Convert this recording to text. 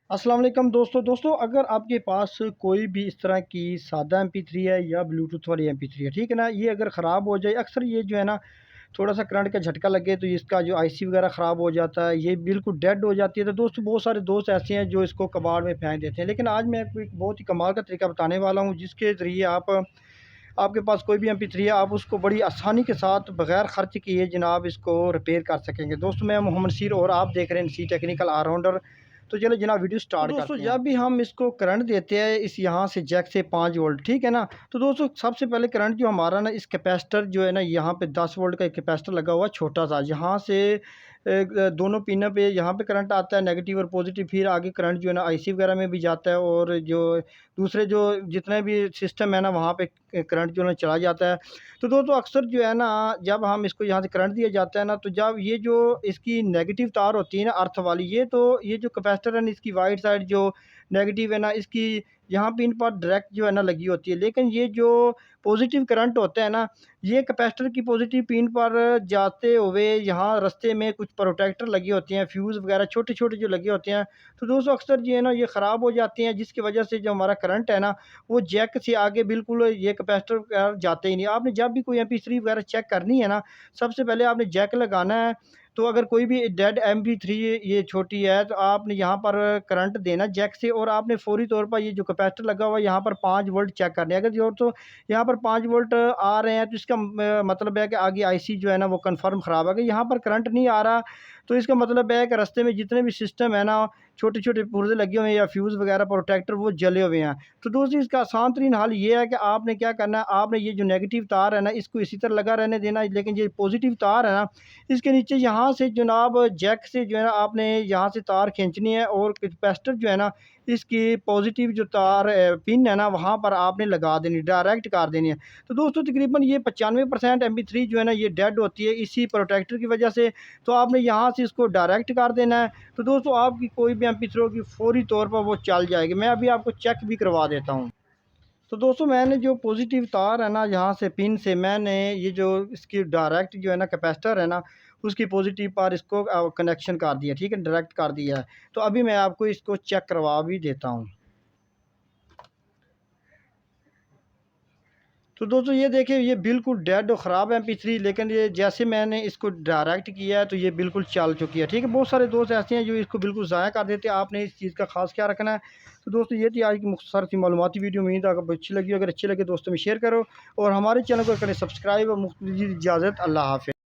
अस्सलाम वालेकुम दोस्तों अगर आपके पास कोई भी इस तरह की सादा MP3 है या ब्लूटूथ वाली MP3 है, ठीक है ना। ये अगर ख़राब हो जाए, अक्सर ये जो है ना, थोड़ा सा करंट का झटका लगे तो इसका जो IC वगैरह ख़राब हो जाता है, ये बिल्कुल डेड हो जाती है। तो दोस्तों बहुत सारे दोस्त ऐसे हैं जो इसको कबाड़ में फेंक देते हैं, लेकिन आज मैं आपको एक बहुत ही कमाल का तरीका बताने वाला हूँ, जिसके ज़रिए आपके पास कोई भी MP3 है, आप उसको बड़ी आसानी के साथ बग़ैर ख़र्च किए जनाब इसको रिपेयर कर सकेंगे। दोस्तों मैं मोहम्मद नसीर और आप देख रहे हैं सी टेक्निकल ऑलराउंडर। तो चलो जनाब वीडियो स्टार्ट करते हैं। दोस्तों जब भी हम इसको करंट देते हैं इस यहाँ से जैक से 5 वोल्ट, ठीक है ना। तो दोस्तों सबसे पहले करंट जो हमारा ना, इस कैपेसिटर जो है ना, यहाँ पे 10 वोल्ट का एक कैपेसिटर लगा हुआ छोटा सा, यहाँ से दोनों पिनों पे यहाँ पे करंट आता है नेगेटिव और पॉजिटिव। फिर आगे करंट जो है ना IC वगैरह में भी जाता है, और जो दूसरे जो जितने भी सिस्टम है ना, वहाँ पे करंट जो है ना चला जाता है। तो दोस्तों अक्सर जो है ना, जब हम इसको यहाँ से करंट दिया जाता है ना, तो जब ये जो इसकी नेगेटिव तार होती है ना अर्थ वाली, ये जो कैपेसिटर है ना, इसकी वाइट साइड जो नेगेटिव है ना, इसकी यहाँ पिन पर डायरेक्ट जो है ना लगी होती है। लेकिन ये जो पॉजिटिव करंट होता है ना, ये कैपेसिटर की पॉजिटिव पिन पर जाते हुए यहाँ रास्ते में कुछ प्रोटेक्टर लगी होती हैं, फ्यूज़ वगैरह छोटे छोटे जो लगे होते हैं। तो दोस्तों अक्सर जो है ना, ये ख़राब हो जाती हैं, जिसकी वजह से जो हमारा करंट है ना, वो जैक से आगे बिल्कुल ये कैपेसिटर जाते ही नहीं। आपने जब भी कोई MP3 वगैरह चेक करनी है ना, सबसे पहले आपने जैक लगाना है। तो अगर कोई भी डेड MP3 ये छोटी है, तो आपने यहाँ पर करंट देना जैक से, और आपने फ़ौरी तौर पर ये जो कैपेसिटर लगा हुआ है यहाँ पर 5 वोल्ट चेक करने हैं। अगर जो तो यहाँ पर 5 वोल्ट आ रहे हैं, तो इसका मतलब है कि आगे IC जो है ना वो कन्फर्म ख़राब है। अगर यहाँ पर करंट नहीं आ रहा, तो इसका मतलब है कि रास्ते में जितने भी सिस्टम है ना, छोटे छोटे पुर्जे लगे हुए हैं या फ्यूज़ वगैरह प्रोटेक्टर, वो जले हुए हैं। तो दोस्तों इसका आसान तरीन हल ये है कि आपने क्या करना है, आपने ये जो नेगेटिव तार है ना, इसको इसी तरह लगा रहने देना। लेकिन ये पॉजिटिव तार है ना, इसके नीचे यहाँ से जनाब जैक से जो है ना, आपने यहाँ से तार खींचनी है, और कैपेसिटर जो है ना, इसकी पॉजिटिव जो तार पिन है ना, वहाँ पर आपने लगा देनी, डायरेक्ट कर देनी है। तो दोस्तों तकरीबन ये 95% MP3 जो है ना, ये डेड होती है इसी प्रोटेक्टर की वजह से। तो आपने यहाँ से इसको डायरेक्ट कर देना है। तो दोस्तों आपकी कोई भी MP3 होगी, फ़ौरी तौर पर वो चल जाएगी। मैं अभी आपको चेक भी करवा देता हूँ। तो दोस्तों मैंने जो पॉजिटिव तार है ना, यहाँ से पिन से मैंने ये जो इसकी डायरेक्ट जो है ना कैपेसिटर है ना, उसकी पॉजिटिव पर इसको कनेक्शन कर दिया, ठीक है, डायरेक्ट कर दिया है। तो अभी मैं आपको इसको चेक करवा भी देता हूँ। तो दोस्तों ये देखिए, ये बिल्कुल डेड और ख़राब है MP3, लेकिन ये जैसे मैंने इसको डायरेक्ट किया है तो ये बिल्कुल चल चुकी है, ठीक है। बहुत सारे दोस्त ऐसे हैं जो इसको बिल्कुल ज़ाया कर देते हैं, आपने इस चीज़ का खास ख्याल रखना है। तो दोस्तों ये थी आज की मुख्तसर सी मालूमाती वीडियो। उम्मीद है आपको अच्छी लगी। अगर अच्छी लगे दोस्तों में शेयर करो, और हमारे चैनल को करें सब्सक्राइब। और मुख्तलिफ इजाज़त, अल्लाह हाफ़िज़।